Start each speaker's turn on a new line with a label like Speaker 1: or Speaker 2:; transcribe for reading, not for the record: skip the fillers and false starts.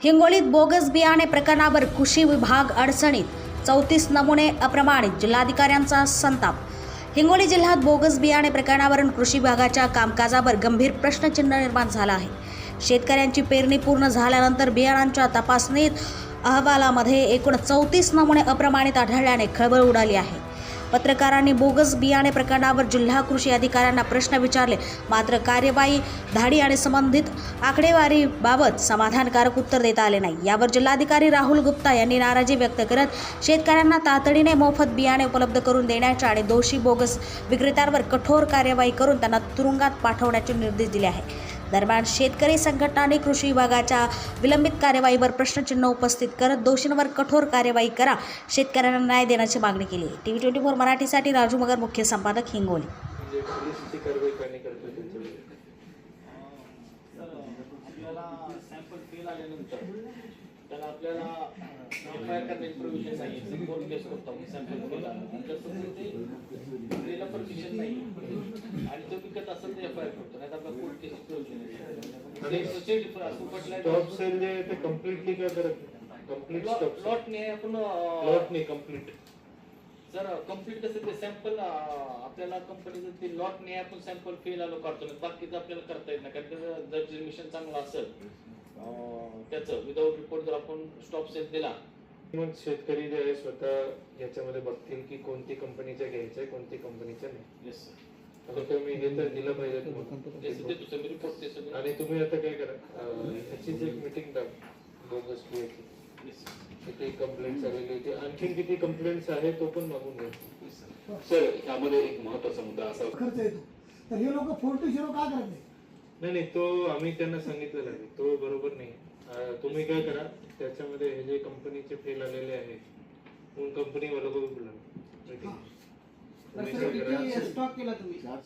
Speaker 1: हिंगोलीत बोगस बियाणे प्रकरणावर कृषी विभाग अडचणीत, 34 नमुने अप्रमाणित, जिल्हाधिकाऱ्यांचा संताप. हिंगोली जिल्ह्यात बोगस बियाणे प्रकरणावरून कृषी विभागाच्या कामकाजावर गंभीर प्रश्नचिन्ह निर्माण झाला आहे. शेतकऱ्यांची पेरणी पूर्ण झाल्यानंतर बियाणांच्या तपासणीत अहवालामध्ये एकूण 34 नमुने अप्रमाणित आढळल्याने खळबळ उडाली आहे. पत्रकारांनी बोगस बियाणे प्रकरणावर जिल्हा कृषी अधिकाऱ्यांना प्रश्न विचारले, मात्र कार्यवाही धाडी आणि संबंधित आकडेवारीबाबत समाधानकारक उत्तर देता आले नाही. यावर जिल्हाधिकारी राहुल गुप्ता यांनी नाराजी व्यक्त करत शेतकऱ्यांना तातडीने मोफत बियाणे उपलब्ध करून देण्याचे आणि दोषी बोगस विक्रेत्यांवर कठोर कार्यवाही करून त्यांना तुरुंगात पाठवण्याचे निर्देश दिले आहे. दरम्यान शेतकरी संघटनांनी कृषी विभागाच्या विलंबित कार्यवाहीवर प्रश्नचिन्ह उपस्थित करत दोषींवर कठोर कार्यवाही करा, शेतकऱ्यांना न्याय देण्याची मागणी केली आहे. TV 24 मराठीसाठी राजू मगर, मुख्य संपादक, हिंगोली.
Speaker 2: स्टॉप सेल जे ते कंप्लीटली काय करत कंप्लीट स्टॉप
Speaker 3: लॉट नाही आपण
Speaker 2: लॉट नाही कंप्लीट
Speaker 3: सर कंप्लीट कसं ते सॅम्पल आपल्याला कंपनीचं ते लॉट नाही आपण सॅम्पल फेल आलो काढतो ना, बाकीचं आपल्याला करता येत नाही. कारण जर मिशन चांगलं असेल त्याचं विदाउट रिपोर्ट जर आपण स्टॉप सेल दिला,
Speaker 2: मग शेतकरी जे आहे स्वतः याच्यामध्ये बघतील की कोणती कंपनीचं घ्यायचंय कोणती कंपनीचं नाही.
Speaker 3: Yes sir.
Speaker 2: आता तुम्ही हे तर दिलं पाहिजे
Speaker 3: रिपोर्ट ते सगळं.
Speaker 2: आणि तुम्ही आता काय करा ह्याचीच एक मीटिंग टाक बोगस बियाची. किती कंप्लेंट्स आलेली होती, आणखी किती कंप्लेंट्स आहे तो पण मागून घ्या.
Speaker 4: सर यामध्ये एक महत्त्वाचा मुद्दा असा
Speaker 5: खर्च येतो, तर हे लोक 40 का करत
Speaker 2: नाही तो आम्ही त्यांना सांगितलेला आहे, तो बरोबर नाही. तुम्ही काय करा त्याच्यामध्ये हे जे कंपनीचे फेल आलेले आहे उन कंपनी वालों को भी बुलाओ.
Speaker 5: नाही? स्टॉक केला तुम्ही